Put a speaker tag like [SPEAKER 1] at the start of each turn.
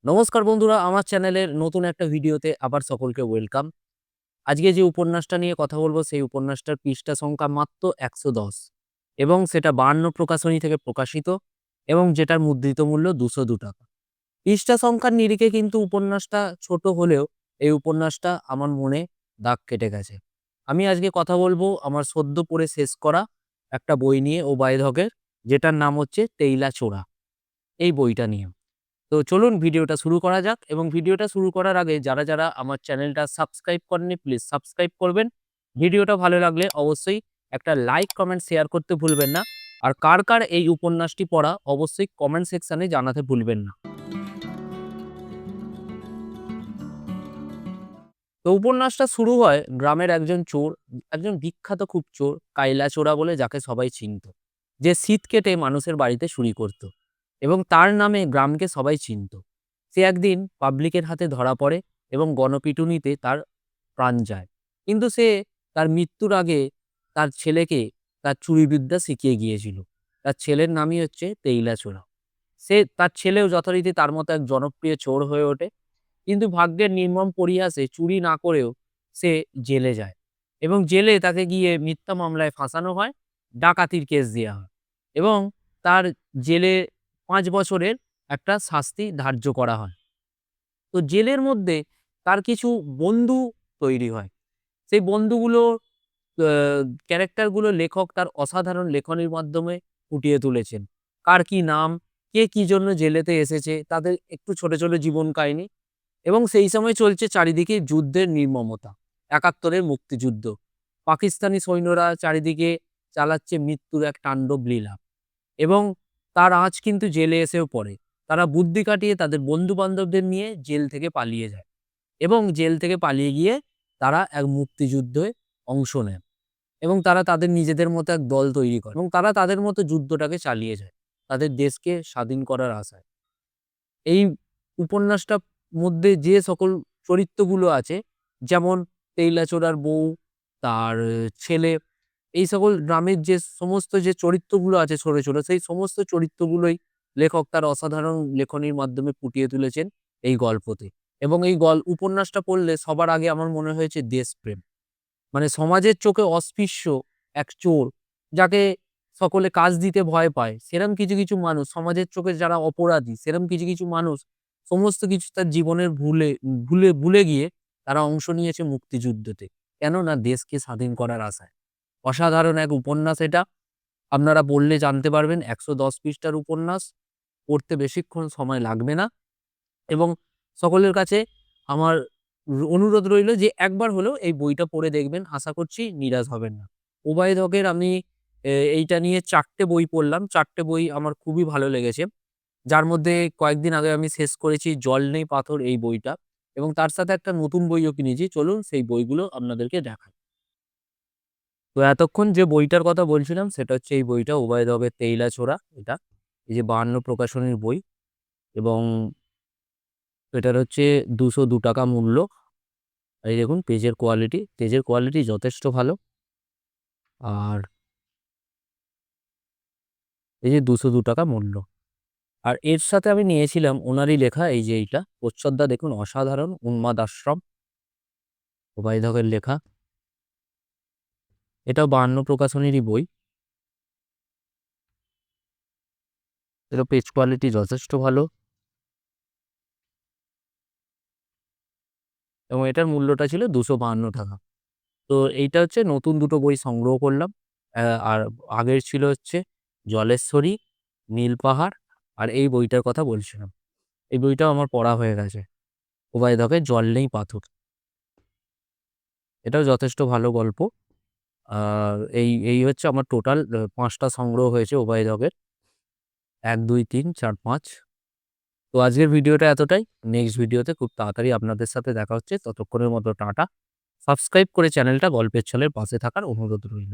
[SPEAKER 1] নমস্কার বন্ধুরা, আমার চ্যানেলের নতুন একটা ভিডিওতে আবার সকলকে ওয়েলকাম। আজকে যে উপন্যাসটা নিয়ে কথা বলবো সেই উপন্যাসটার পৃষ্ঠা সংখ্যা মাত্র ১১০ এবং সেটা ৫২ প্রকাশনী থেকে প্রকাশিত এবং যেটার মুদ্রিত মূল্য ৳২০২। পৃষ্ঠা সংখ্যার নিরিখে কিন্তু উপন্যাসটা ছোট হলেও এই উপন্যাসটা আমার মনে দাগ কেটে গেছে। আমি আজকে কথা বলবো আমার সদ্য পড়ে শেষ করা একটা বই নিয়ে ওবায়দ হকের, যেটার নাম হচ্ছে 'টেইলা চোরা'। এই বইটা নিয়ে। তো চলুন ভিডিওটা শুরু করা যাক এবং ভিডিওটা শুরু করার আগে যারা আমার চ্যানেলটা সাবস্ক্রাইব করেননি প্লিজ সাবস্ক্রাইব করবেন। ভিডিওটা ভালো লাগলে অবশ্যই একটা লাইক, কমেন্ট, শেয়ার করতে ভুলবেন না। আর কার এই উপন্যাসটি পড়া অবশ্যই কমেন্ট সেকশনে জানাতে ভুলবেন না। তো উপন্যাসটা শুরু হয় গ্রামের একজন চোর, একজন বিখ্যাত খুব চোর, কাইলা চোরা বলে যাকে সবাই চিনত। যে শীত কেটে মানুষের বাড়িতে চুরি করত এবং তার নামে গ্রামকে সবাই চিনত। সে একদিন পাবলিকের হাতে ধরা পড়ে এবং গণপিটুনিতে তার প্রাণ যায়। কিন্তু সে তার মৃত্যুর আগে তার ছেলেকে তার চুরিবিদ্যা শিখিয়ে গিয়েছিল। তার ছেলের নামই হচ্ছে টেইলা চোরা। তার ছেলেও যথারীতি তার মতো এক জনপ্রিয় চোর হয়ে ওঠে। কিন্তু ভাগ্যের নির্মম পরিহাসে চুরি না করেও সে জেলে যায় এবং জেলে তাকে গিয়ে মিথ্যা মামলায় ফাঁসানো হয়, ডাকাতির কেস দেয়া হয় এবং তার জেলে ৫ বছরের একটা শাস্তি ধার্য করা হয়। তো জেলের মধ্যে তার কিছু বন্ধু তৈরি হয়। সেই বন্ধুগুলো আ ক্যারেক্টারগুলো লেখক তার অসাধারণ লেখনীর মাধ্যমে ফুটিয়ে তুলেছেন। কার কি নাম, কে কি জন্য জেলেতে এসেছে, তাদের একটু ছোট জীবন কাহিনী এবং সেই সময় চলছে চারিদিকে যুদ্ধের নির্মমতা। ৭১ এর মুক্তিযুদ্ধ। পাকিস্তানি সৈন্যরা চারিদিকে চালাচ্ছে মৃত্যুর এক তাণ্ডব লীলা এবং তার আঁচ কিন্তু জেলে এসেও পড়ে। তারা বুদ্ধি কাটিয়ে তাদের বন্ধু-বান্ধবদের নিয়ে জেল থেকে পালিয়ে যায় এবং জেল থেকে পালিয়ে গিয়ে তারা এক মুক্তিযুদ্ধে অংশ নেয় এবং তারা তাদের নিজেদের মতো এক দল তৈরি করে এবং তারা তাদের মতো যুদ্ধটাকে চালিয়ে যায়, তাদের দেশকে স্বাধীন করার আশায়। এই উপন্যাসটার মধ্যে যে সকল চরিত্রগুলো আছে, যেমন টেইলা চোরার বউ, তার ছেলে, এই সকল গ্রামের যে সমস্ত যে চরিত্রগুলো আছে ছোট সেই সমস্ত চরিত্রগুলোই লেখক তার অসাধারণ লেখনীর মাধ্যমে ফুটিয়ে তুলেছেন এই গল্পতে। এবং এই উপন্যাসটা পড়লে সবার আগে আমার মনে হয়েছে দেশপ্রেম। মানে সমাজের চোখে অস্পৃশ্য এক চোর, যাকে সকলে কাজ দিতে ভয় পায়। সেরম কিছু মানুষ সমাজের চোখে যারা অপরাধী, সেরম কিছু মানুষ সমস্ত কিছু তার জীবনের ভুলে গিয়ে তারা অংশ নিয়েছে মুক্তিযুদ্ধতে। কেন না দেশকে স্বাধীন করার আশায়। অসাধারণ এক উপন্যাস এটা। আপনারা পড়লে জানতে পারবেন। ১১০ পৃষ্ঠার উপন্যাস। পড়তে বেশিক্ষণ সময় লাগবে না এবং সকলের কাছে আমার অনুরোধ রইল যে একবার হলেও এই বইটা পড়ে দেখবেন। আশা করছি নিরাশ হবেন না। ওবায়দ হকের আমি এইটা নিয়ে ৪ টে বই পড়লাম। ৪ টে বই আমার খুবই ভালো লেগেছে। যার মধ্যে কয়েকদিন আগে আমি শেষ করেছি 'জল নেই পাথর' এই বইটা এবং তার সাথে একটা নতুন বইও কিনেছি। চলুন সেই বইগুলো আপনাদেরকে দেখাই। তো এতক্ষণ যে বইটার কথা বলছিলাম সেটা হচ্ছে এই বইটা ওবায়দ হকের 'টেইলা চোরা' এটা। এই যে ৫২ প্রকাশনীর বই এবং এটার হচ্ছে ৳২০২ মূল্য। এই দেখুন পেজের কোয়ালিটি যথেষ্ট ভালো। আর এই যে ৳২০২ মূল্য। আর এর সাথে আমি নিয়েছিলাম ওনারই লেখা এই যে এইটা প্রচ্ছদটা দেখুন অসাধারণ 'উন্মাদ আশ্রম' ওবায়দ হকের লেখা। এটাও ৫২ প্রকাশনীরই বই। এটার পেজ কোয়ালিটি যথেষ্ট ভালো এবং এটার মূল্যটা ছিল ৳২৫২। তো এইটা হচ্ছে নতুন দুটো বই সংগ্রহ করলাম। আর আগের ছিল হচ্ছে 'জলেশ্বরী', 'নীল পাহাড়' আর এই বইটার কথা বলছিলাম। এই বইটাও আমার পড়া হয়ে গেছে। ওবায়দ হকের 'জল নেই পাথর'। এটাও যথেষ্ট ভালো গল্প। আর এই হচ্ছে আমার টোটাল ৫ টা সংগ্রহ হয়েছে ওবায়দ হকের। ১, ২, ৩, ৪, ৫। তো আজকের ভিডিওটা এতটাই। নেক্সট ভিডিওতে খুব তাড়াতাড়ি আপনাদের সাথে দেখা হচ্ছে। ততক্ষণের মতো টাটা। সাবস্ক্রাইব করে চ্যানেলটা গল্পের ছলের পাশে থাকার অনুরোধ রইল।